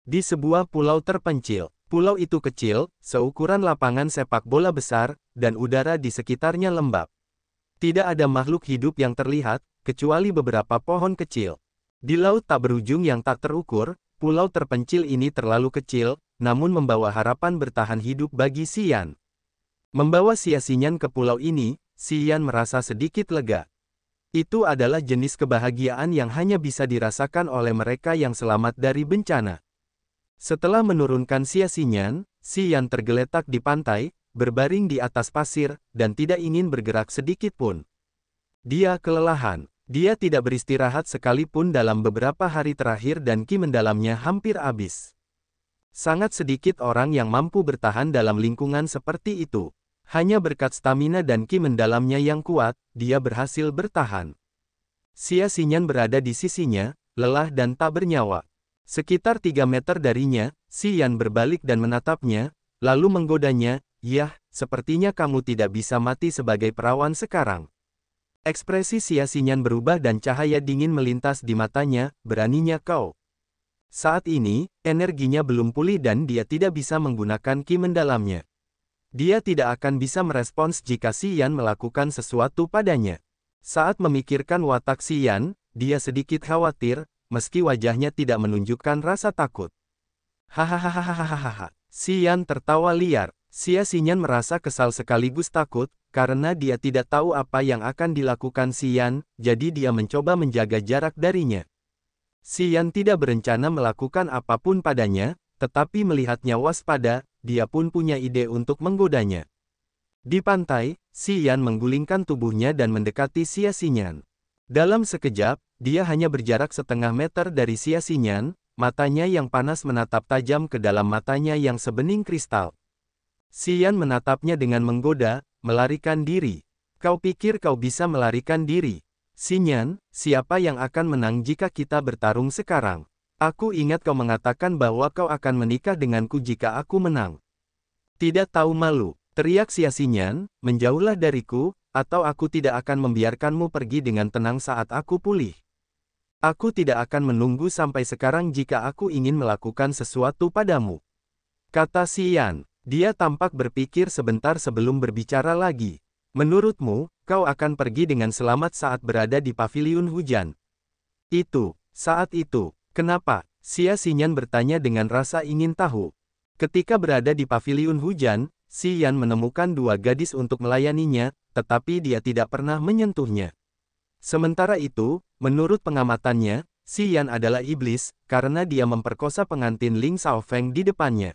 Di sebuah pulau terpencil. Pulau itu kecil, seukuran lapangan sepak bola besar, dan udara di sekitarnya lembab. Tidak ada makhluk hidup yang terlihat, kecuali beberapa pohon kecil. Di laut tak berujung yang tak terukur, pulau terpencil ini terlalu kecil, namun membawa harapan bertahan hidup bagi Xian. Membawa Xia-Xinyan ke pulau ini, Xian merasa sedikit lega. Itu adalah jenis kebahagiaan yang hanya bisa dirasakan oleh mereka yang selamat dari bencana. Setelah menurunkan Xia-Xinyan, Xian tergeletak di pantai, berbaring di atas pasir, dan tidak ingin bergerak sedikit pun. Dia kelelahan. Dia tidak beristirahat sekalipun dalam beberapa hari terakhir dan ki mendalamnya hampir habis. Sangat sedikit orang yang mampu bertahan dalam lingkungan seperti itu. Hanya berkat stamina dan ki mendalamnya yang kuat, dia berhasil bertahan. Xia-Xinyan berada di sisinya, lelah dan tak bernyawa. Sekitar 3 meter darinya, Xian berbalik dan menatapnya, lalu menggodanya, "Yah, sepertinya kamu tidak bisa mati sebagai perawan sekarang." Ekspresi Xia-Xinyan berubah dan cahaya dingin melintas di matanya, "Beraninya kau." Saat ini, energinya belum pulih dan dia tidak bisa menggunakan ki mendalamnya. Dia tidak akan bisa merespons jika Xian melakukan sesuatu padanya. Saat memikirkan watak Xian, dia sedikit khawatir, meski wajahnya tidak menunjukkan rasa takut. Hahaha. Xian tertawa liar. Xia-Xinyan merasa kesal sekaligus takut, karena dia tidak tahu apa yang akan dilakukan Xian, jadi dia mencoba menjaga jarak darinya. Xian tidak berencana melakukan apapun padanya, tetapi melihatnya waspada, dia pun punya ide untuk menggodanya. Di pantai, Xian menggulingkan tubuhnya dan mendekati Xia-Xinyan. Dalam sekejap, dia hanya berjarak setengah meter dari Xia-Xinyan, matanya yang panas menatap tajam ke dalam matanya yang sebening kristal. Xian menatapnya dengan menggoda, "Melarikan diri. Kau pikir kau bisa melarikan diri? Xinyan, siapa yang akan menang jika kita bertarung sekarang? Aku ingat kau mengatakan bahwa kau akan menikah denganku jika aku menang." "Tidak tahu malu," teriak Xia-Xinyan, "menjauhlah dariku, atau aku tidak akan membiarkanmu pergi dengan tenang saat aku pulih. Aku tidak akan menunggu sampai sekarang jika aku ingin melakukan sesuatu padamu," kata Xian. Dia tampak berpikir sebentar sebelum berbicara lagi. "Menurutmu, kau akan pergi dengan selamat saat berada di paviliun hujan?" Saat itu, kenapa? Xia-Xinyan bertanya dengan rasa ingin tahu. Ketika berada di paviliun hujan, Xian menemukan 2 gadis untuk melayaninya, tetapi dia tidak pernah menyentuhnya. Sementara itu, menurut pengamatannya, Xian adalah iblis, karena dia memperkosa pengantin Ling Xiaofeng di depannya.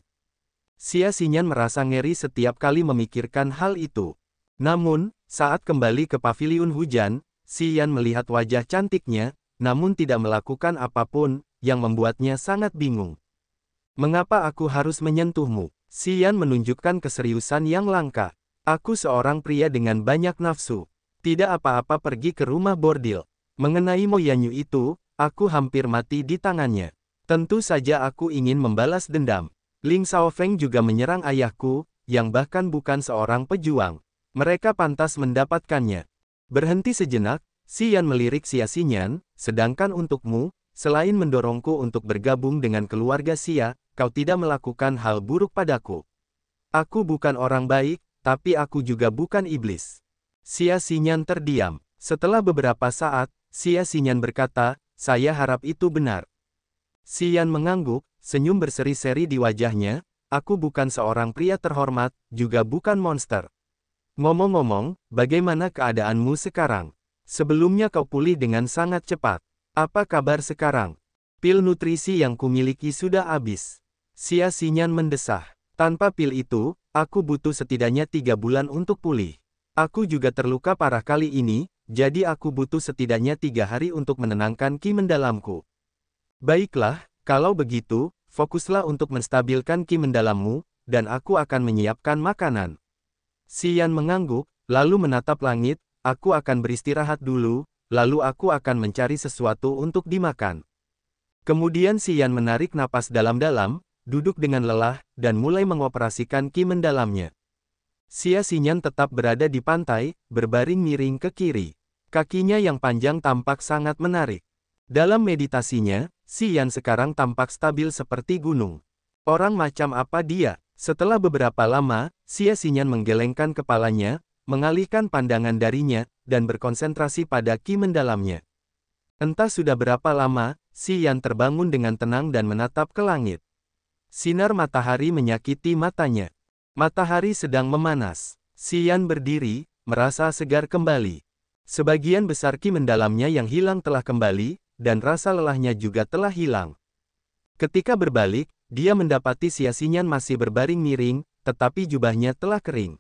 Xia-Xinyan merasa ngeri setiap kali memikirkan hal itu. Namun, saat kembali ke paviliun hujan, Xian melihat wajah cantiknya, namun tidak melakukan apapun, yang membuatnya sangat bingung. "Mengapa aku harus menyentuhmu?" Xian menunjukkan keseriusan yang langka. "Aku seorang pria dengan banyak nafsu. Tidak apa-apa pergi ke rumah bordil. Mengenai Mo Yanyu itu, aku hampir mati di tangannya. Tentu saja aku ingin membalas dendam. Ling Xiaofeng juga menyerang ayahku, yang bahkan bukan seorang pejuang. Mereka pantas mendapatkannya." Berhenti sejenak, Xian melirik Xia-Xinyan, "Sedangkan untukmu, selain mendorongku untuk bergabung dengan keluarga Xia, kau tidak melakukan hal buruk padaku. Aku bukan orang baik, tapi aku juga bukan iblis." Xia-Xinyan terdiam. Setelah beberapa saat, Xia-Xinyan berkata, "Saya harap itu benar." Xian mengangguk, senyum berseri-seri di wajahnya, "Aku bukan seorang pria terhormat, juga bukan monster. Ngomong-ngomong, bagaimana keadaanmu sekarang? Sebelumnya kau pulih dengan sangat cepat. Apa kabar sekarang? Pil nutrisi yang kumiliki sudah habis." Xia-Xinyan mendesah. "Tanpa pil itu, aku butuh setidaknya 3 bulan untuk pulih. Aku juga terluka parah kali ini, jadi aku butuh setidaknya 3 hari untuk menenangkan ki mendalamku." "Baiklah, kalau begitu, fokuslah untuk menstabilkan ki mendalammu, dan aku akan menyiapkan makanan." Xian mengangguk, lalu menatap langit, "Aku akan beristirahat dulu, lalu aku akan mencari sesuatu untuk dimakan." Kemudian Xian menarik napas dalam-dalam, duduk dengan lelah, dan mulai mengoperasikan ki mendalamnya. Xia-Xinyan tetap berada di pantai, berbaring miring ke kiri. Kakinya yang panjang tampak sangat menarik. Dalam meditasinya, Xian sekarang tampak stabil seperti gunung. Orang macam apa dia? Setelah beberapa lama, Xian menggelengkan kepalanya, mengalihkan pandangan darinya, dan berkonsentrasi pada ki mendalamnya. Entah sudah berapa lama, Xian terbangun dengan tenang dan menatap ke langit. Sinar matahari menyakiti matanya. Matahari sedang memanas. Xian berdiri, merasa segar kembali. Sebagian besar ki mendalamnya yang hilang telah kembali, dan rasa lelahnya juga telah hilang. Ketika berbalik, dia mendapati Xian masih berbaring miring, tetapi jubahnya telah kering.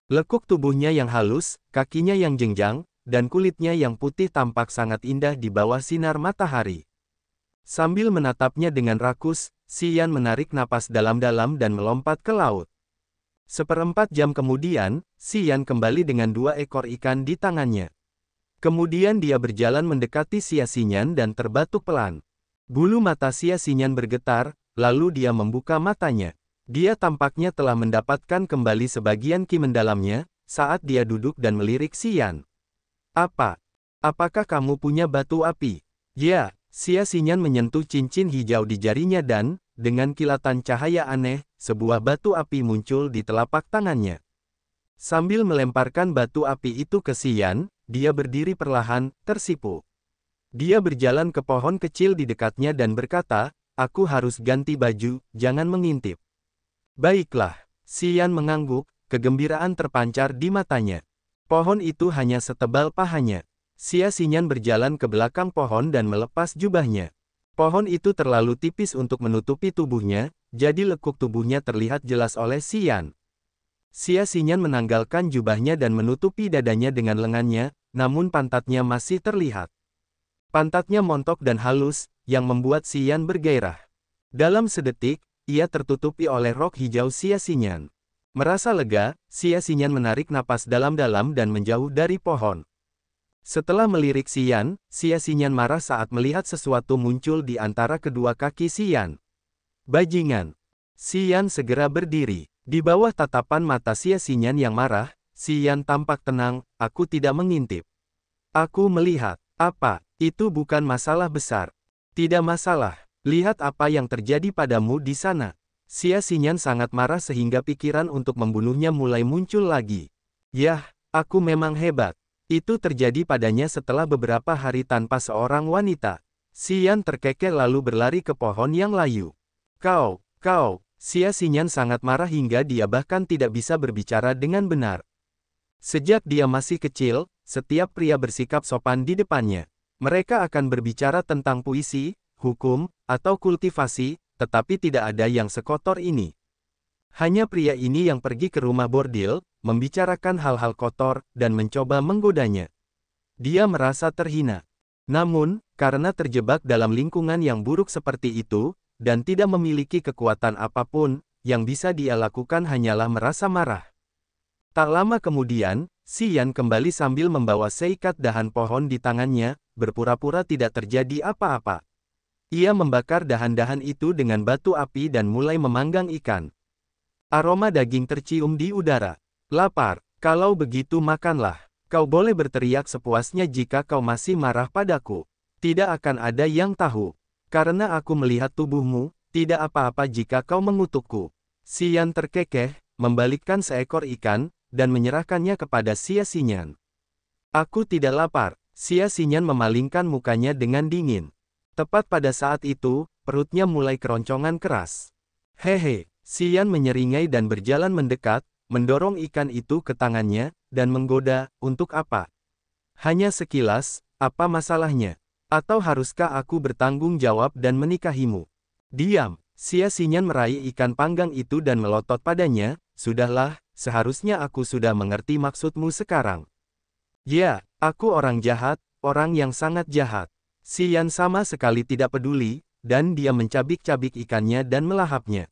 Lekuk tubuhnya yang halus, kakinya yang jenjang, dan kulitnya yang putih tampak sangat indah di bawah sinar matahari. Sambil menatapnya dengan rakus, Xian menarik napas dalam-dalam dan melompat ke laut. 1/4 jam kemudian, Xian kembali dengan 2 ekor ikan di tangannya. Kemudian dia berjalan mendekati Xian dan terbatuk pelan. Bulu mata Xian bergetar, lalu dia membuka matanya. Dia tampaknya telah mendapatkan kembali sebagian ki mendalamnya, saat dia duduk dan melirik Xian. Apa? Apakah kamu punya batu api? Ya, Xian menyentuh cincin hijau di jarinya dan, dengan kilatan cahaya aneh, sebuah batu api muncul di telapak tangannya. Sambil melemparkan batu api itu ke Xian, dia berdiri perlahan, tersipu. Dia berjalan ke pohon kecil di dekatnya dan berkata, "Aku harus ganti baju, jangan mengintip." "Baiklah." Xian mengangguk, kegembiraan terpancar di matanya. Pohon itu hanya setebal pahanya. Xian berjalan ke belakang pohon dan melepas jubahnya. Pohon itu terlalu tipis untuk menutupi tubuhnya, jadi lekuk tubuhnya terlihat jelas oleh Xian. Xian menanggalkan jubahnya dan menutupi dadanya dengan lengannya, namun pantatnya masih terlihat. Pantatnya montok dan halus, yang membuat Xian bergairah. Dalam sedetik, ia tertutupi oleh rok hijau Xian. Merasa lega, Xian menarik napas dalam-dalam dan menjauh dari pohon. Setelah melirik Xian marah saat melihat sesuatu muncul di antara kedua kaki Xian. "Bajingan!" Xian segera berdiri. Di bawah tatapan mata Xian yang marah, Xian tampak tenang, "Aku tidak mengintip. Aku melihat." "Apa? Itu bukan masalah besar." "Tidak masalah. Lihat apa yang terjadi padamu di sana." Xian sangat marah sehingga pikiran untuk membunuhnya mulai muncul lagi. "Yah, aku memang hebat." Itu terjadi padanya setelah beberapa hari tanpa seorang wanita. Xian terkekeh lalu berlari ke pohon yang layu. Kau. Xian sangat marah hingga dia bahkan tidak bisa berbicara dengan benar. Sejak dia masih kecil, setiap pria bersikap sopan di depannya. Mereka akan berbicara tentang puisi, hukum, atau kultivasi, tetapi tidak ada yang sekotor ini. Hanya pria ini yang pergi ke rumah bordil, membicarakan hal-hal kotor, dan mencoba menggodanya. Dia merasa terhina. Namun, karena terjebak dalam lingkungan yang buruk seperti itu, dan tidak memiliki kekuatan apapun, yang bisa dia lakukan hanyalah merasa marah. Tak lama kemudian, Xian kembali sambil membawa seikat dahan pohon di tangannya, berpura-pura tidak terjadi apa-apa. Ia membakar dahan-dahan itu dengan batu api dan mulai memanggang ikan. Aroma daging tercium di udara. "Lapar, kalau begitu makanlah. Kau boleh berteriak sepuasnya jika kau masih marah padaku. Tidak akan ada yang tahu. Karena aku melihat tubuhmu, tidak apa-apa jika kau mengutukku." Xian terkekeh, membalikkan seekor ikan, dan menyerahkannya kepada Xian. "Aku tidak lapar." Xian memalingkan mukanya dengan dingin. Tepat pada saat itu, perutnya mulai keroncongan keras. "Hehe." Xian menyeringai dan berjalan mendekat, mendorong ikan itu ke tangannya, dan menggoda, "Untuk apa? Hanya sekilas, apa masalahnya? Atau haruskah aku bertanggung jawab dan menikahimu?" "Diam." Xian meraih ikan panggang itu dan melotot padanya, "Sudahlah, seharusnya aku sudah mengerti maksudmu sekarang." "Ya, aku orang jahat, orang yang sangat jahat." Xian sama sekali tidak peduli, dan dia mencabik-cabik ikannya dan melahapnya.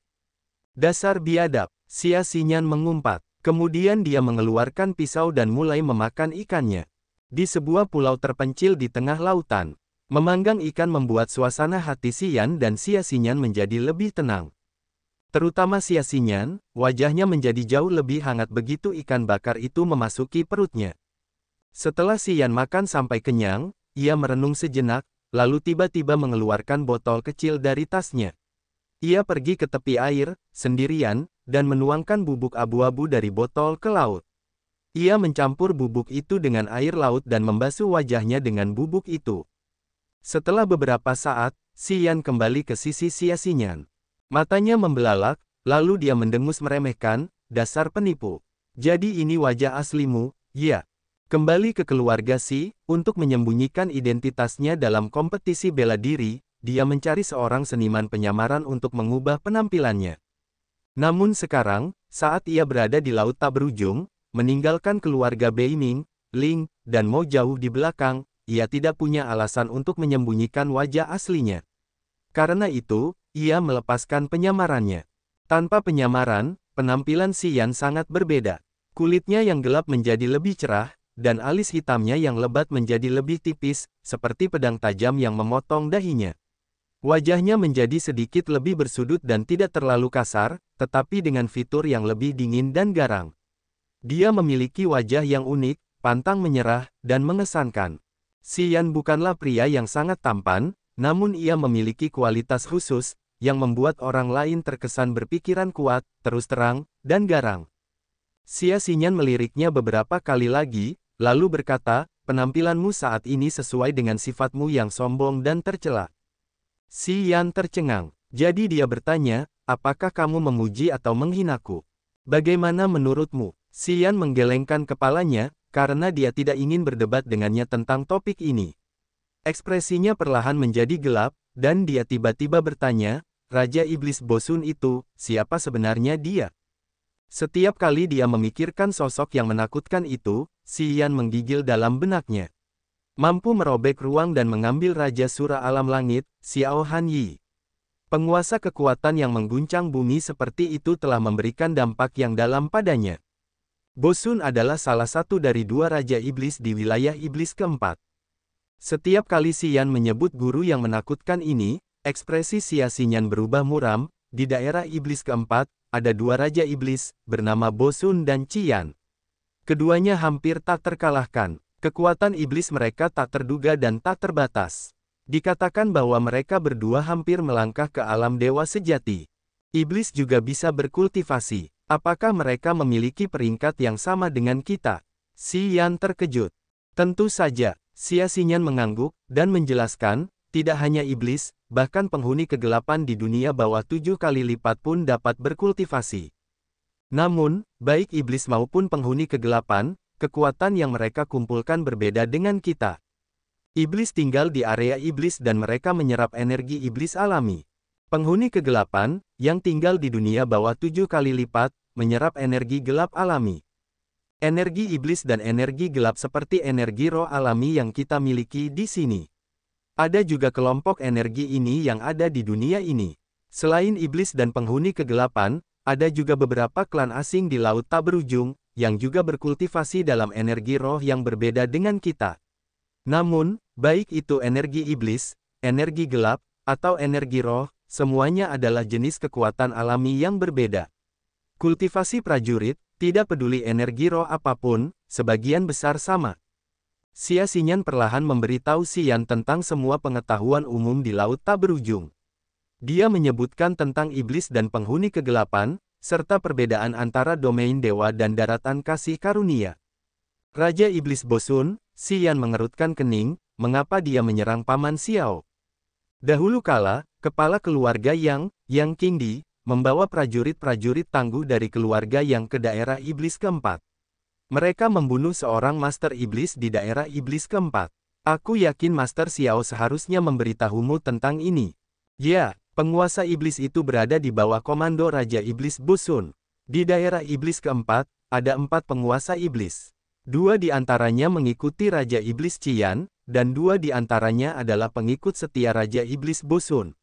"Dasar biadab." Xian mengumpat. Kemudian dia mengeluarkan pisau dan mulai memakan ikannya. Di sebuah pulau terpencil di tengah lautan. Memanggang ikan membuat suasana hati Xian dan Xian menjadi lebih tenang. Terutama Xian, wajahnya menjadi jauh lebih hangat begitu ikan bakar itu memasuki perutnya. Setelah Xian makan sampai kenyang, ia merenung sejenak, lalu tiba-tiba mengeluarkan botol kecil dari tasnya. Ia pergi ke tepi air, sendirian, dan menuangkan bubuk abu-abu dari botol ke laut. Ia mencampur bubuk itu dengan air laut dan membasuh wajahnya dengan bubuk itu. Setelah beberapa saat, Xian kembali ke sisi Xia Xinyan. Matanya membelalak, lalu dia mendengus meremehkan, dasar penipu. Jadi ini wajah aslimu, ya. Kembali ke keluarga Xi, untuk menyembunyikan identitasnya dalam kompetisi bela diri, dia mencari seorang seniman penyamaran untuk mengubah penampilannya. Namun sekarang, saat ia berada di laut tak berujung, meninggalkan keluarga Beiming, Ling, dan Mo jauh di belakang, ia tidak punya alasan untuk menyembunyikan wajah aslinya. Karena itu, ia melepaskan penyamarannya. Tanpa penyamaran, penampilan Xian sangat berbeda. Kulitnya yang gelap menjadi lebih cerah, dan alis hitamnya yang lebat menjadi lebih tipis, seperti pedang tajam yang memotong dahinya. Wajahnya menjadi sedikit lebih bersudut dan tidak terlalu kasar, tetapi dengan fitur yang lebih dingin dan garang. Dia memiliki wajah yang unik, pantang menyerah, dan mengesankan. Xian bukanlah pria yang sangat tampan, namun ia memiliki kualitas khusus, yang membuat orang lain terkesan berpikiran kuat, terus terang, dan garang. Xia Xinyan meliriknya beberapa kali lagi, lalu berkata, penampilanmu saat ini sesuai dengan sifatmu yang sombong dan tercela. Xian tercengang. Jadi dia bertanya, apakah kamu memuji atau menghinaku? Bagaimana menurutmu? Xian menggelengkan kepalanya, karena dia tidak ingin berdebat dengannya tentang topik ini. Ekspresinya perlahan menjadi gelap, dan dia tiba-tiba bertanya, Raja Iblis Bosun itu, siapa sebenarnya dia? Setiap kali dia memikirkan sosok yang menakutkan itu, Xian menggigil dalam benaknya. Mampu merobek ruang dan mengambil Raja Sura Alam Langit, Xiao Han Yi. Penguasa kekuatan yang mengguncang bumi seperti itu telah memberikan dampak yang dalam padanya. Bosun adalah salah satu dari dua Raja Iblis di wilayah Iblis keempat. Setiap kali Xian menyebut guru yang menakutkan ini, ekspresi Xia Xinyan berubah muram. Di daerah Iblis keempat, ada dua Raja Iblis, bernama Bosun dan Qian. Keduanya hampir tak terkalahkan. Kekuatan iblis mereka tak terduga dan tak terbatas. Dikatakan bahwa mereka berdua hampir melangkah ke alam dewa sejati. Iblis juga bisa berkultivasi. Apakah mereka memiliki peringkat yang sama dengan kita? Xian terkejut. Tentu saja, Xia Xinyan mengangguk, dan menjelaskan, tidak hanya iblis, bahkan penghuni kegelapan di dunia bawah 7 kali lipat pun dapat berkultivasi. Namun, baik iblis maupun penghuni kegelapan, kekuatan yang mereka kumpulkan berbeda dengan kita. Iblis tinggal di area iblis dan mereka menyerap energi iblis alami. Penghuni kegelapan, yang tinggal di dunia bawah 7 kali lipat, menyerap energi gelap alami. Energi iblis dan energi gelap seperti energi roh alami yang kita miliki di sini. Ada juga kelompok energi ini yang ada di dunia ini. Selain iblis dan penghuni kegelapan, ada juga beberapa klan asing di laut tak berujung, yang juga berkultivasi dalam energi roh yang berbeda dengan kita. Namun, baik itu energi iblis, energi gelap, atau energi roh, semuanya adalah jenis kekuatan alami yang berbeda. Kultivasi prajurit, tidak peduli energi roh apapun, sebagian besar sama. Xia Xinyan perlahan memberitahu Xian tentang semua pengetahuan umum di laut tak berujung. Dia menyebutkan tentang iblis dan penghuni kegelapan, serta perbedaan antara domain dewa dan daratan kasih karunia. Raja Iblis Bosun, Xian mengerutkan kening, mengapa dia menyerang Paman Xiao? Dahulu kala, kepala keluarga Yang Qingdi, membawa prajurit-prajurit tangguh dari keluarga Yang ke daerah Iblis keempat. Mereka membunuh seorang Master Iblis di daerah Iblis keempat. Aku yakin Master Xiao seharusnya memberitahumu tentang ini. Ya. Penguasa iblis itu berada di bawah komando Raja Iblis Bosun. Di daerah Iblis keempat, ada 4 penguasa iblis. 2 di antaranya mengikuti Raja Iblis Qian, dan 2 di antaranya adalah pengikut setia Raja Iblis Bosun.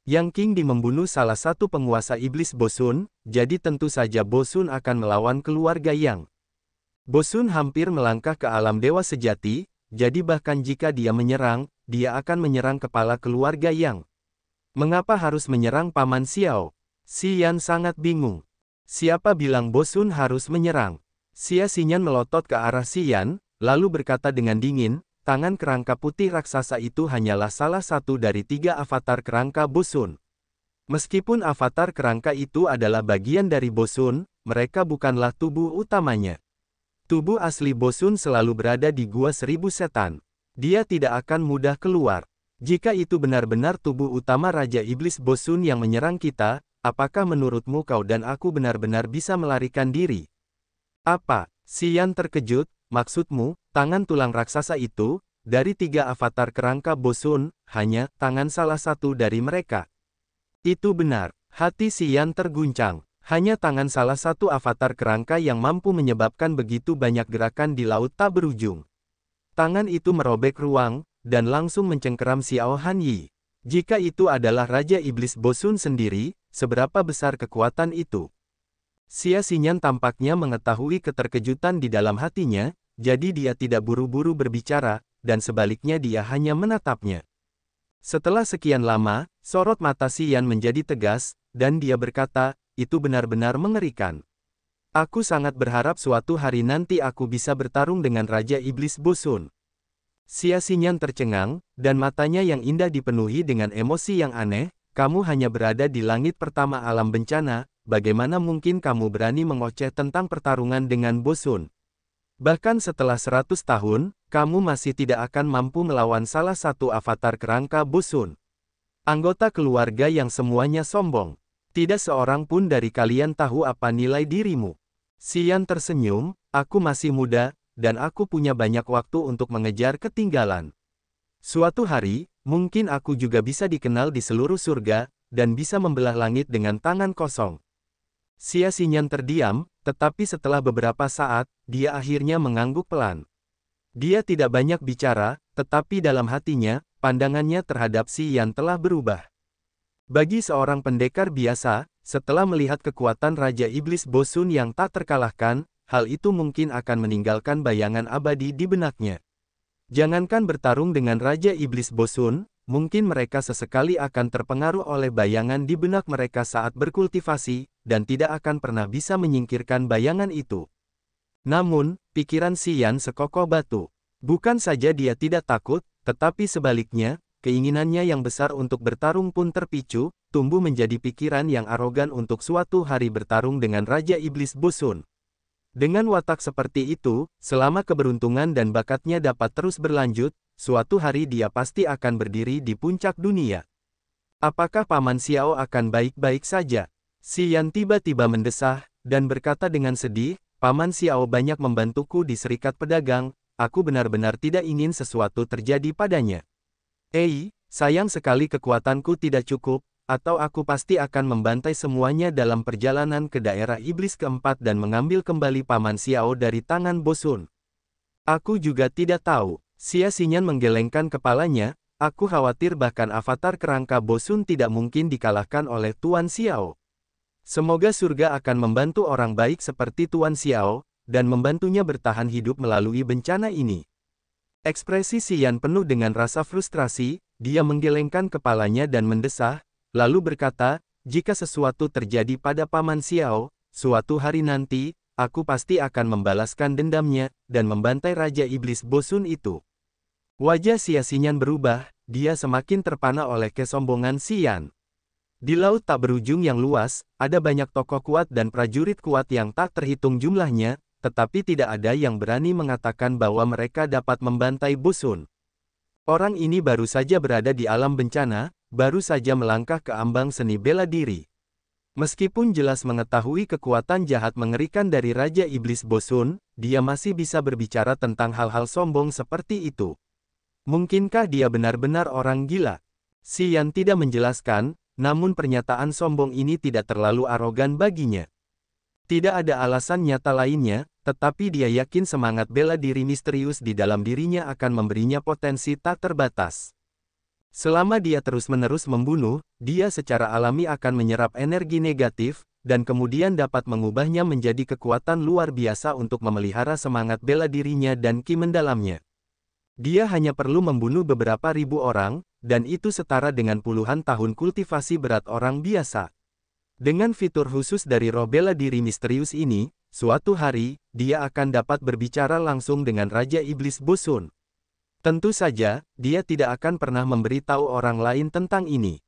Yang Qingdi membunuh salah satu penguasa iblis Bosun, jadi tentu saja Bosun akan melawan keluarga Yang. Bosun hampir melangkah ke alam dewa sejati, jadi bahkan jika dia menyerang, dia akan menyerang kepala keluarga Yang. Mengapa harus menyerang Paman Xiao? Xian sangat bingung. Siapa bilang Bosun harus menyerang? Xia Xinyan melotot ke arah Xian, lalu berkata dengan dingin, tangan kerangka putih raksasa itu hanyalah salah satu dari 3 avatar kerangka Bosun. Meskipun avatar kerangka itu adalah bagian dari Bosun, mereka bukanlah tubuh utamanya. Tubuh asli Bosun selalu berada di Gua Seribu Setan. Dia tidak akan mudah keluar. Jika itu benar-benar tubuh utama Raja Iblis Bosun yang menyerang kita, apakah menurutmu kau dan aku benar-benar bisa melarikan diri? Apa? Xian terkejut, maksudmu, tangan tulang raksasa itu, dari 3 avatar kerangka Bosun, hanya tangan salah satu dari mereka. Itu benar, hati Xian terguncang. Hanya tangan salah satu avatar kerangka yang mampu menyebabkan begitu banyak gerakan di laut tak berujung. Tangan itu merobek ruang, dan langsung mencengkeram Xiao Hanyi. Jika itu adalah Raja Iblis Bosun sendiri, seberapa besar kekuatan itu? Xia Xinyan tampaknya mengetahui keterkejutan di dalam hatinya, jadi dia tidak buru-buru berbicara, dan sebaliknya dia hanya menatapnya. Setelah sekian lama, sorot mata Xian menjadi tegas, dan dia berkata, itu benar-benar mengerikan. Aku sangat berharap suatu hari nanti aku bisa bertarung dengan Raja Iblis Bosun. Xia Xinyan tercengang, dan matanya yang indah dipenuhi dengan emosi yang aneh. Kamu hanya berada di langit pertama alam bencana, bagaimana mungkin kamu berani mengoceh tentang pertarungan dengan Bosun? Bahkan setelah 100 tahun, kamu masih tidak akan mampu melawan salah satu avatar kerangka Bosun. Anggota keluarga yang semuanya sombong. Tidak seorang pun dari kalian tahu apa nilai dirimu. Xian tersenyum, aku masih muda, dan aku punya banyak waktu untuk mengejar ketinggalan. Suatu hari, mungkin aku juga bisa dikenal di seluruh surga, dan bisa membelah langit dengan tangan kosong. Xia Xinyan terdiam, tetapi setelah beberapa saat, dia akhirnya mengangguk pelan. Dia tidak banyak bicara, tetapi dalam hatinya, pandangannya terhadap Xian telah berubah. Bagi seorang pendekar biasa, setelah melihat kekuatan Raja Iblis Bosun yang tak terkalahkan, hal itu mungkin akan meninggalkan bayangan abadi di benaknya. Jangankan bertarung dengan Raja Iblis Bosun, mungkin mereka sesekali akan terpengaruh oleh bayangan di benak mereka saat berkultivasi, dan tidak akan pernah bisa menyingkirkan bayangan itu. Namun, pikiran Xian sekokoh batu. Bukan saja dia tidak takut, tetapi sebaliknya, keinginannya yang besar untuk bertarung pun terpicu, tumbuh menjadi pikiran yang arogan untuk suatu hari bertarung dengan Raja Iblis Bosun. Dengan watak seperti itu, selama keberuntungan dan bakatnya dapat terus berlanjut, suatu hari dia pasti akan berdiri di puncak dunia. Apakah Paman Xiao akan baik-baik saja? Xian tiba-tiba mendesah, dan berkata dengan sedih, Paman Xiao banyak membantuku di serikat pedagang, aku benar-benar tidak ingin sesuatu terjadi padanya. Sayang sekali kekuatanku tidak cukup, atau aku pasti akan membantai semuanya dalam perjalanan ke daerah iblis keempat dan mengambil kembali Paman Xiao dari tangan Bosun. Aku juga tidak tahu. Xia Xinyan menggelengkan kepalanya, aku khawatir bahkan avatar kerangka Bosun tidak mungkin dikalahkan oleh Tuan Xiao. Semoga surga akan membantu orang baik seperti Tuan Xiao, dan membantunya bertahan hidup melalui bencana ini. Ekspresi Xian penuh dengan rasa frustrasi, dia menggelengkan kepalanya dan mendesah, lalu berkata, jika sesuatu terjadi pada Paman Xiao, suatu hari nanti, aku pasti akan membalaskan dendamnya, dan membantai Raja Iblis Bosun itu. Wajah Xia Xinyan berubah, dia semakin terpana oleh kesombongan Xian. Di laut tak berujung yang luas, ada banyak tokoh kuat dan prajurit kuat yang tak terhitung jumlahnya, tetapi tidak ada yang berani mengatakan bahwa mereka dapat membantai Bosun. Orang ini baru saja berada di alam bencana, baru saja melangkah ke ambang seni bela diri. Meskipun jelas mengetahui kekuatan jahat mengerikan dari Raja Iblis Bosun, dia masih bisa berbicara tentang hal-hal sombong seperti itu. Mungkinkah dia benar-benar orang gila? Xian tidak menjelaskan, namun pernyataan sombong ini tidak terlalu arogan baginya. Tidak ada alasan nyata lainnya, tetapi dia yakin semangat bela diri misterius di dalam dirinya akan memberinya potensi tak terbatas. Selama dia terus-menerus membunuh, dia secara alami akan menyerap energi negatif, dan kemudian dapat mengubahnya menjadi kekuatan luar biasa untuk memelihara semangat bela dirinya dan ki mendalamnya. Dia hanya perlu membunuh beberapa ribu orang, dan itu setara dengan puluhan tahun kultivasi berat orang biasa. Dengan fitur khusus dari roh bela diri misterius ini, suatu hari, dia akan dapat berbicara langsung dengan Raja Iblis Bosun. Tentu saja, dia tidak akan pernah memberitahu orang lain tentang ini.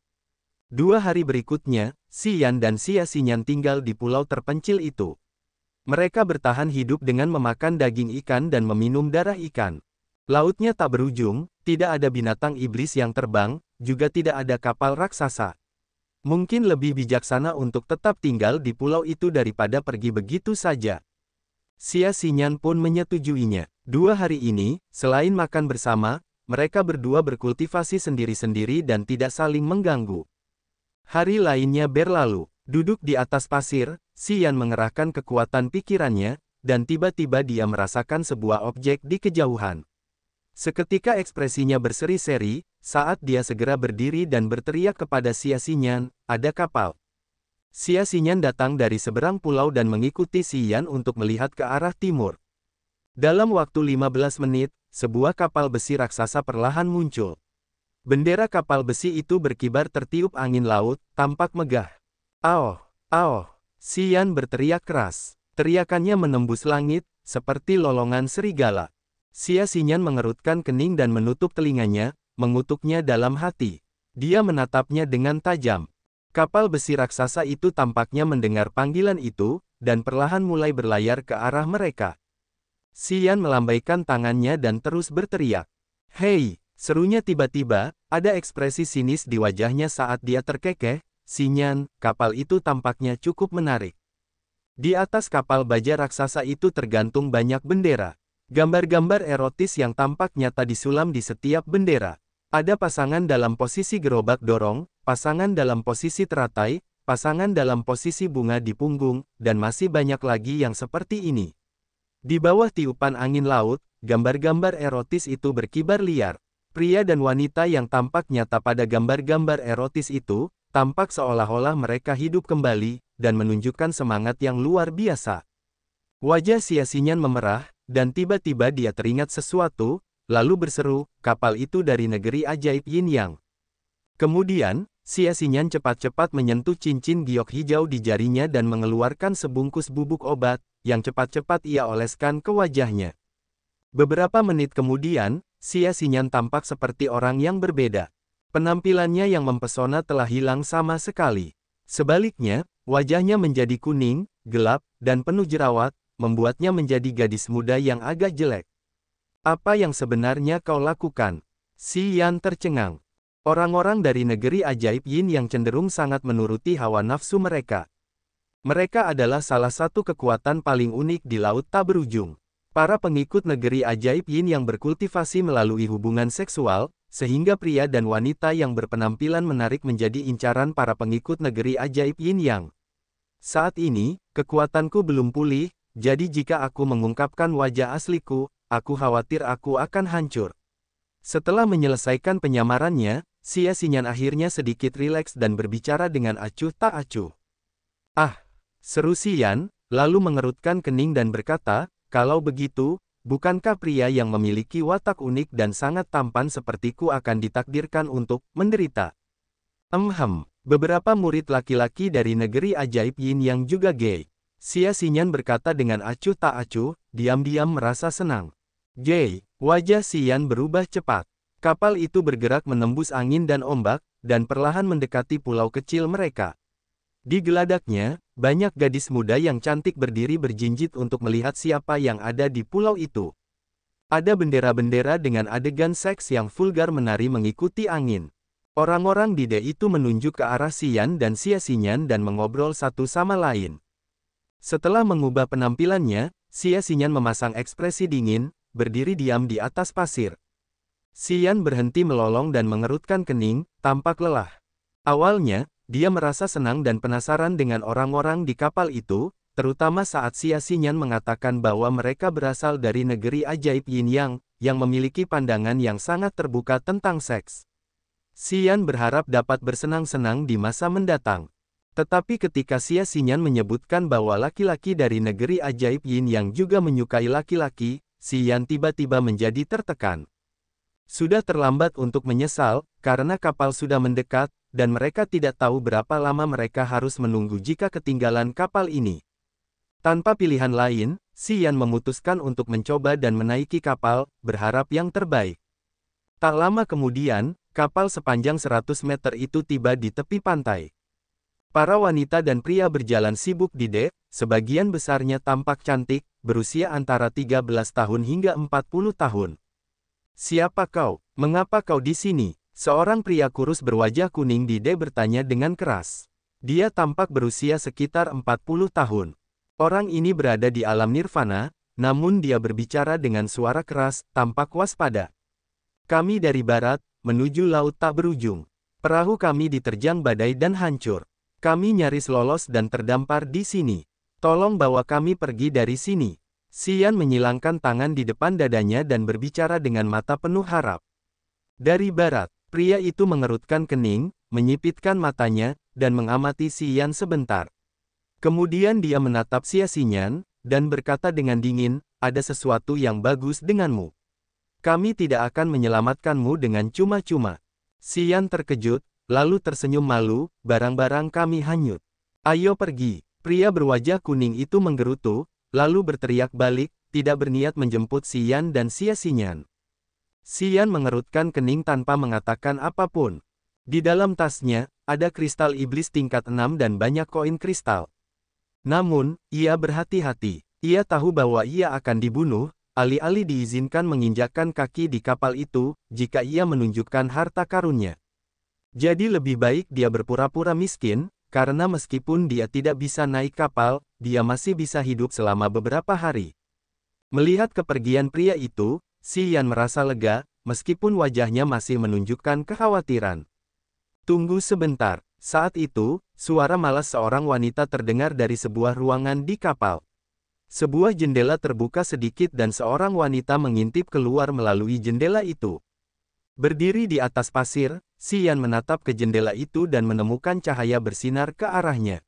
2 hari berikutnya, Xian dan Xia Xinyan tinggal di pulau terpencil itu. Mereka bertahan hidup dengan memakan daging ikan dan meminum darah ikan. Lautnya tak berujung, tidak ada binatang iblis yang terbang, juga tidak ada kapal raksasa. Mungkin lebih bijaksana untuk tetap tinggal di pulau itu daripada pergi begitu saja. Xia Xinyan pun menyetujuinya. 2 hari ini, selain makan bersama, mereka berdua berkultivasi sendiri-sendiri dan tidak saling mengganggu. Hari lainnya berlalu. Duduk di atas pasir, Xian mengerahkan kekuatan pikirannya, dan tiba-tiba dia merasakan sebuah objek di kejauhan. Seketika ekspresinya berseri-seri, saat dia segera berdiri dan berteriak kepada Xia Xinyan, "Ada kapal." Xia Xinyan datang dari seberang pulau dan mengikuti Xian untuk melihat ke arah timur. Dalam waktu 15 menit, sebuah kapal besi raksasa perlahan muncul. Bendera kapal besi itu berkibar tertiup angin laut, tampak megah. "Aoh, aoh!" Xian berteriak keras. Teriakannya menembus langit, seperti lolongan serigala. Xia Xinyan mengerutkan kening dan menutup telinganya, mengutuknya dalam hati. Dia menatapnya dengan tajam. Kapal besi raksasa itu tampaknya mendengar panggilan itu, dan perlahan mulai berlayar ke arah mereka. Xian melambaikan tangannya dan terus berteriak. "Hei!" Serunya tiba-tiba, ada ekspresi sinis di wajahnya saat dia terkekeh. "Xinyan, kapal itu tampaknya cukup menarik." Di atas kapal baja raksasa itu tergantung banyak bendera. Gambar-gambar erotis yang tampak nyata disulam di setiap bendera. Ada pasangan dalam posisi gerobak dorong, pasangan dalam posisi teratai, pasangan dalam posisi bunga di punggung, dan masih banyak lagi yang seperti ini. Di bawah tiupan angin laut, gambar-gambar erotis itu berkibar liar. Pria dan wanita yang tampak nyata pada gambar-gambar erotis itu, tampak seolah-olah mereka hidup kembali, dan menunjukkan semangat yang luar biasa. Wajah Xia Xinyan memerah, dan tiba-tiba dia teringat sesuatu, lalu berseru, "Kapal itu dari negeri ajaib Yin Yang." Kemudian, Xia Xinyan cepat-cepat menyentuh cincin giok hijau di jarinya dan mengeluarkan sebungkus bubuk obat, yang cepat-cepat ia oleskan ke wajahnya. Beberapa menit kemudian, Xia Xinyan tampak seperti orang yang berbeda. Penampilannya yang mempesona telah hilang sama sekali. Sebaliknya, wajahnya menjadi kuning, gelap, dan penuh jerawat, membuatnya menjadi gadis muda yang agak jelek. "Apa yang sebenarnya kau lakukan?" Xian tercengang. Orang-orang dari negeri ajaib Yin yang cenderung sangat menuruti hawa nafsu mereka. Mereka adalah salah satu kekuatan paling unik di laut tak berujung. Para pengikut negeri ajaib Yin yang berkultivasi melalui hubungan seksual, sehingga pria dan wanita yang berpenampilan menarik menjadi incaran para pengikut negeri ajaib Yin Yang. Saat ini, kekuatanku belum pulih, jadi jika aku mengungkapkan wajah asliku, aku khawatir aku akan hancur. Setelah menyelesaikan penyamarannya, Xia Xinyan akhirnya sedikit rileks dan berbicara dengan acuh tak acuh. "Ah!" seru Xian, lalu mengerutkan kening dan berkata, "Kalau begitu, bukankah pria yang memiliki watak unik dan sangat tampan sepertiku akan ditakdirkan untuk menderita?" Beberapa murid laki-laki dari negeri ajaib Yin yang juga gay. Xia Xinyan berkata dengan acuh tak acuh, diam-diam merasa senang. "Gay." Wajah Xian berubah cepat. Kapal itu bergerak menembus angin dan ombak, dan perlahan mendekati pulau kecil mereka. Di geladaknya, banyak gadis muda yang cantik berdiri berjinjit untuk melihat siapa yang ada di pulau itu. Ada bendera-bendera dengan adegan seks yang vulgar menari mengikuti angin. Orang-orang di de itu menunjuk ke arah Xian dan Xia Xinyan dan mengobrol satu sama lain. Setelah mengubah penampilannya, Xia Xinyan memasang ekspresi dingin, berdiri diam di atas pasir. Xian berhenti melolong dan mengerutkan kening, tampak lelah. Awalnya, dia merasa senang dan penasaran dengan orang-orang di kapal itu, terutama saat Xia Xinyan mengatakan bahwa mereka berasal dari negeri ajaib Yin Yang, yang memiliki pandangan yang sangat terbuka tentang seks. Xian berharap dapat bersenang-senang di masa mendatang. Tetapi ketika Xia Xinyan menyebutkan bahwa laki-laki dari negeri ajaib Yin Yang juga menyukai laki-laki, Xian tiba-tiba menjadi tertekan. Sudah terlambat untuk menyesal, karena kapal sudah mendekat, dan mereka tidak tahu berapa lama mereka harus menunggu jika ketinggalan kapal ini. Tanpa pilihan lain, Xian memutuskan untuk mencoba dan menaiki kapal, berharap yang terbaik. Tak lama kemudian, kapal sepanjang 100 meter itu tiba di tepi pantai. Para wanita dan pria berjalan sibuk di dek, sebagian besarnya tampak cantik, berusia antara 13 tahun hingga 40 tahun. "Siapa kau? Mengapa kau di sini?" Seorang pria kurus berwajah kuning di dek bertanya dengan keras. Dia tampak berusia sekitar 40 tahun. Orang ini berada di alam nirvana, namun dia berbicara dengan suara keras, tampak waspada. "Kami dari barat, menuju laut tak berujung. Perahu kami diterjang badai dan hancur. Kami nyaris lolos dan terdampar di sini. Tolong bawa kami pergi dari sini." Xian menyilangkan tangan di depan dadanya dan berbicara dengan mata penuh harap. Dari barat, pria itu mengerutkan kening, menyipitkan matanya, dan mengamati Xian sebentar. Kemudian dia menatap Xian, dan berkata dengan dingin, "Ada sesuatu yang bagus denganmu. Kami tidak akan menyelamatkanmu dengan cuma-cuma." Xian terkejut, lalu tersenyum malu, "Barang-barang kami hanyut. Ayo pergi." Pria berwajah kuning itu menggerutu, lalu berteriak balik, tidak berniat menjemput Xian dan Xian. Xian mengerutkan kening tanpa mengatakan apapun. Di dalam tasnya, ada kristal iblis tingkat 6 dan banyak koin kristal. Namun, ia berhati-hati. Ia tahu bahwa ia akan dibunuh, alih-alih diizinkan menginjakkan kaki di kapal itu, jika ia menunjukkan harta karunnya. Jadi lebih baik dia berpura-pura miskin, karena meskipun dia tidak bisa naik kapal, dia masih bisa hidup selama beberapa hari. Melihat kepergian pria itu, Xian merasa lega, meskipun wajahnya masih menunjukkan kekhawatiran. "Tunggu sebentar." Saat itu, suara malas seorang wanita terdengar dari sebuah ruangan di kapal. Sebuah jendela terbuka sedikit dan seorang wanita mengintip keluar melalui jendela itu. Berdiri di atas pasir, Xian menatap ke jendela itu dan menemukan cahaya bersinar ke arahnya.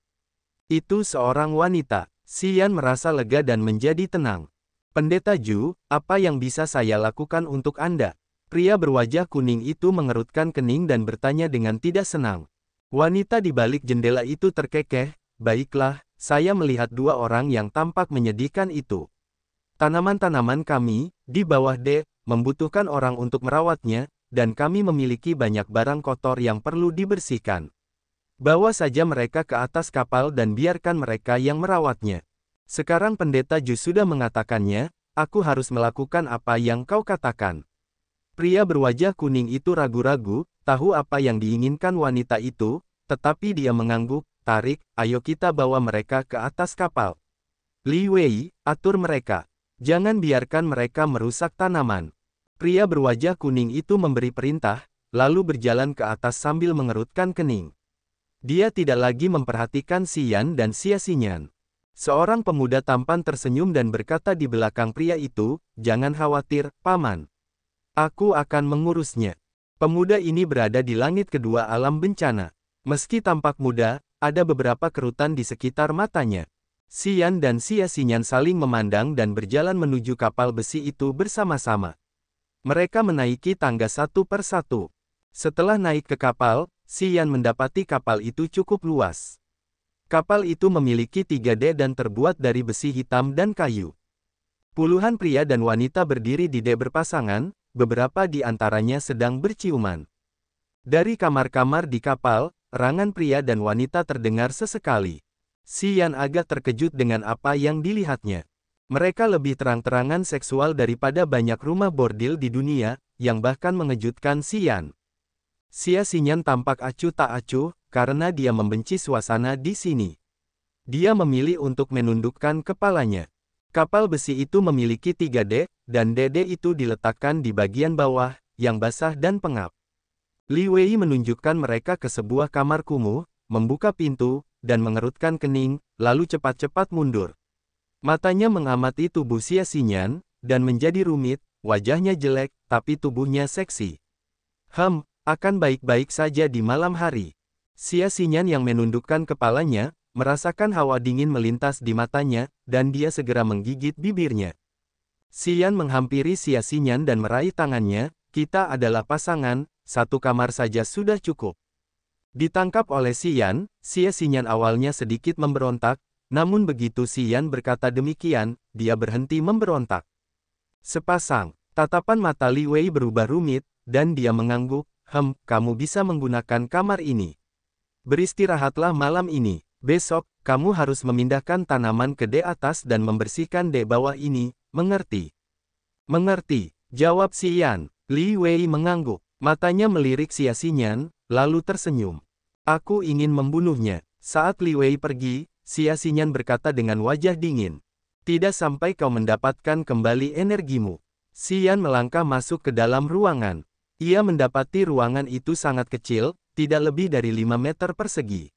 Itu seorang wanita. Xian merasa lega dan menjadi tenang. "Pendeta Zhu, apa yang bisa saya lakukan untuk Anda?" Pria berwajah kuning itu mengerutkan kening dan bertanya dengan tidak senang. Wanita di balik jendela itu terkekeh, "Baiklah, saya melihat dua orang yang tampak menyedihkan itu. Tanaman-tanaman kami, di bawah dek, membutuhkan orang untuk merawatnya, dan kami memiliki banyak barang kotor yang perlu dibersihkan. Bawa saja mereka ke atas kapal dan biarkan mereka yang merawatnya." Sekarang Pendeta Zhu sudah mengatakannya, aku harus melakukan apa yang kau katakan. Pria berwajah kuning itu ragu-ragu, tahu apa yang diinginkan wanita itu, tetapi dia mengangguk, "Tarik, ayo kita bawa mereka ke atas kapal. Li Wei, atur mereka. Jangan biarkan mereka merusak tanaman." Pria berwajah kuning itu memberi perintah, lalu berjalan ke atas sambil mengerutkan kening. Dia tidak lagi memperhatikan Xian dan Xian. Seorang pemuda tampan tersenyum dan berkata di belakang pria itu, "Jangan khawatir, Paman. Aku akan mengurusnya." Pemuda ini berada di langit kedua alam bencana. Meski tampak muda, ada beberapa kerutan di sekitar matanya. Xian dan Xian saling memandang dan berjalan menuju kapal besi itu bersama-sama. Mereka menaiki tangga satu per satu. Setelah naik ke kapal, Xian mendapati kapal itu cukup luas. Kapal itu memiliki 3 dek dan terbuat dari besi hitam dan kayu. Puluhan pria dan wanita berdiri di dek berpasangan, beberapa di antaranya sedang berciuman. Dari kamar-kamar di kapal, erangan pria dan wanita terdengar sesekali. Xian agak terkejut dengan apa yang dilihatnya. Mereka lebih terang-terangan seksual daripada banyak rumah bordil di dunia, yang bahkan mengejutkan Xian. Xian tampak acuh tak acuh, karena dia membenci suasana di sini. Dia memilih untuk menundukkan kepalanya. Kapal besi itu memiliki 3 dek, dan dek itu diletakkan di bagian bawah, yang basah dan pengap. Li Wei menunjukkan mereka ke sebuah kamar kumuh, membuka pintu, dan mengerutkan kening, lalu cepat-cepat mundur. Matanya mengamati tubuh Xian, dan menjadi rumit, wajahnya jelek, tapi tubuhnya seksi. Akan baik-baik saja di malam hari. Xian yang menundukkan kepalanya, merasakan hawa dingin melintas di matanya, dan dia segera menggigit bibirnya. Xian menghampiri Xian dan meraih tangannya, "Kita adalah pasangan, satu kamar saja sudah cukup." Ditangkap oleh Xian awalnya sedikit memberontak, namun begitu Xian berkata demikian, dia berhenti memberontak. "Sepasang." Tatapan mata Li Wei berubah rumit, dan dia mengangguk, kamu bisa menggunakan kamar ini. Beristirahatlah malam ini. Besok, kamu harus memindahkan tanaman ke D atas dan membersihkan D bawah ini, mengerti? Mengerti, jawab Xian. Li Wei mengangguk. Matanya melirik Xia Xinyan, lalu tersenyum. Aku ingin membunuhnya. Saat Li Wei pergi, Xia Xinyan berkata dengan wajah dingin. Tidak sampai kau mendapatkan kembali energimu. Xian melangkah masuk ke dalam ruangan. Ia mendapati ruangan itu sangat kecil, tidak lebih dari 5 meter persegi.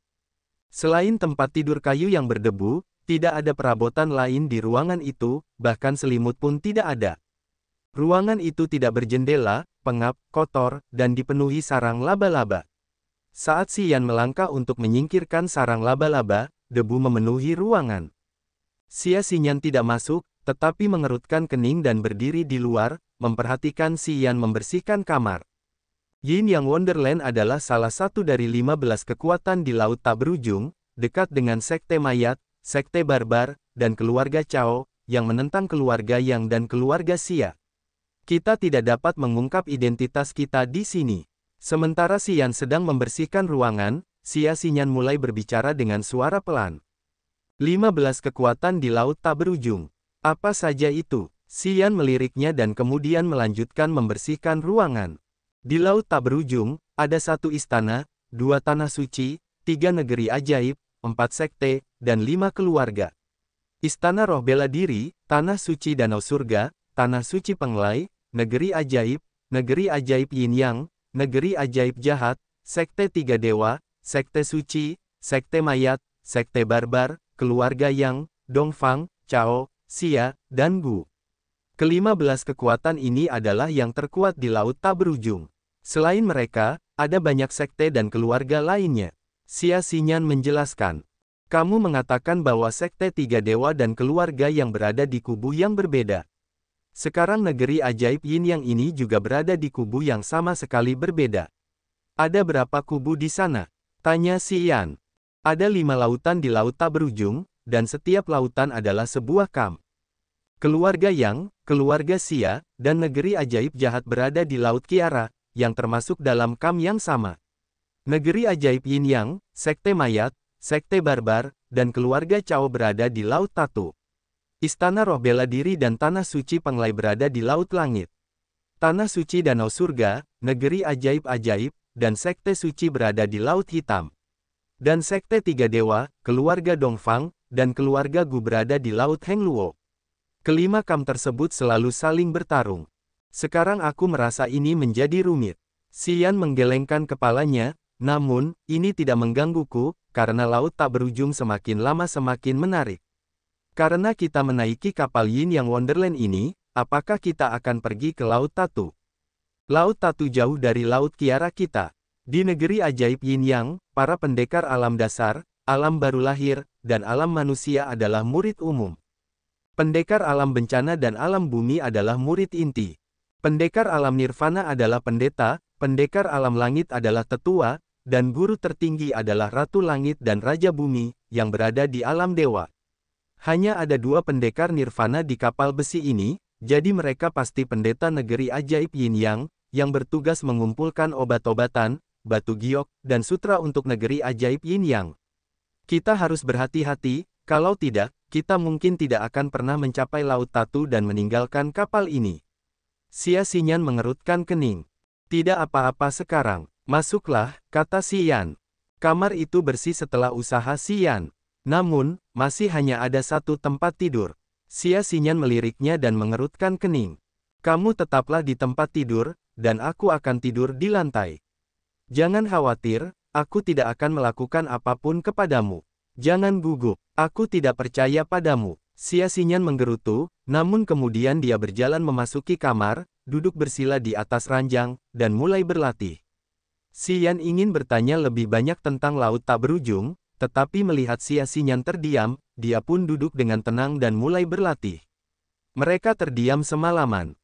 Selain tempat tidur kayu yang berdebu, tidak ada perabotan lain di ruangan itu, bahkan selimut pun tidak ada. Ruangan itu tidak berjendela, pengap, kotor, dan dipenuhi sarang laba-laba. Saat Xian melangkah untuk menyingkirkan sarang laba-laba, debu memenuhi ruangan. Xia Xinyan tidak masuk, tetapi mengerutkan kening dan berdiri di luar, memperhatikan Xian membersihkan kamar. Yin Yang Wonderland adalah salah satu dari 15 kekuatan di Laut Tak Berujung, dekat dengan Sekte Mayat, Sekte Barbar, dan keluarga Chao, yang menentang keluarga Yang dan keluarga Xia. Kita tidak dapat mengungkap identitas kita di sini. Sementara Xian sedang membersihkan ruangan, Xia Xinyan mulai berbicara dengan suara pelan. 15 kekuatan di Laut Tak Berujung. Apa saja itu? Xian meliriknya dan kemudian melanjutkan membersihkan ruangan. Di Laut Tak Berujung, ada 1 istana, 2 tanah suci, 3 negeri ajaib, 4 sekte, dan 5 keluarga. Istana Roh Bela Diri, Tanah Suci Danau Surga, Tanah Suci Penglai, Negeri Ajaib Yin Yang, Negeri Ajaib Jahat, Sekte 3 Dewa, Sekte Suci, Sekte Mayat, Sekte Barbar, Keluarga Yang, Dongfang, Chao, Xia, dan Gu. Ke-15 kekuatan ini adalah yang terkuat di Laut Tak Berujung. Selain mereka, ada banyak sekte dan keluarga lainnya. Xia Xinyan menjelaskan. Kamu mengatakan bahwa Sekte 3 Dewa dan keluarga yang berada di kubu yang berbeda. Sekarang negeri ajaib Yin Yang ini juga berada di kubu yang sama sekali berbeda. Ada berapa kubu di sana? Tanya Xian. Ada 5 lautan di Laut Tak Berujung, dan setiap lautan adalah sebuah kamp. Keluarga Yang, keluarga Xia, dan negeri ajaib jahat berada di Laut Kiara, yang termasuk dalam kamp yang sama. Negeri ajaib Yin Yang, Sekte Mayat, Sekte Barbar, dan keluarga Chao berada di Laut Tatu. Istana Roh Bela Diri dan Tanah Suci Penglai berada di Laut Langit. Tanah Suci Danau Surga, Negeri Ajaib-Ajaib, dan Sekte Suci berada di Laut Hitam. Dan Sekte 3 Dewa, keluarga Dongfang, dan keluarga Gu berada di Laut Hengluo. Kelima kamp tersebut selalu saling bertarung. Sekarang aku merasa ini menjadi rumit. Xian menggelengkan kepalanya, namun, ini tidak menggangguku, karena Laut Tak Berujung semakin lama semakin menarik. Karena kita menaiki kapal Yin Yang Wonderland ini, apakah kita akan pergi ke Laut Tatu? Laut Tatu jauh dari Laut Kiara kita. Di negeri ajaib Yin Yang, para pendekar alam dasar, alam baru lahir, dan alam manusia adalah murid umum. Pendekar alam bencana dan alam bumi adalah murid inti. Pendekar alam nirvana adalah pendeta, pendekar alam langit adalah tetua, dan guru tertinggi adalah Ratu Langit dan Raja Bumi, yang berada di alam dewa. Hanya ada 2 pendekar nirvana di kapal besi ini, jadi mereka pasti pendeta negeri ajaib Yin Yang, yang bertugas mengumpulkan obat-obatan, batu giok, dan sutra untuk negeri ajaib Yin Yang. Kita harus berhati-hati, kalau tidak, kita mungkin tidak akan pernah mencapai Laut Tatu dan meninggalkan kapal ini. Xia Xinyan mengerutkan kening. Tidak apa-apa sekarang. Masuklah, kata Xian. Kamar itu bersih setelah usaha Xian. Namun, masih hanya ada 1 tempat tidur. Xia Xinyan meliriknya dan mengerutkan kening. Kamu tetaplah di tempat tidur, dan aku akan tidur di lantai. Jangan khawatir, aku tidak akan melakukan apapun kepadamu. Jangan gugup, aku tidak percaya padamu. Xia Xinyan menggerutu, namun kemudian dia berjalan memasuki kamar, duduk bersila di atas ranjang, dan mulai berlatih. Xian ingin bertanya lebih banyak tentang Laut Tak Berujung, tetapi melihat Xia Xinyan terdiam, dia pun duduk dengan tenang dan mulai berlatih. Mereka terdiam semalaman.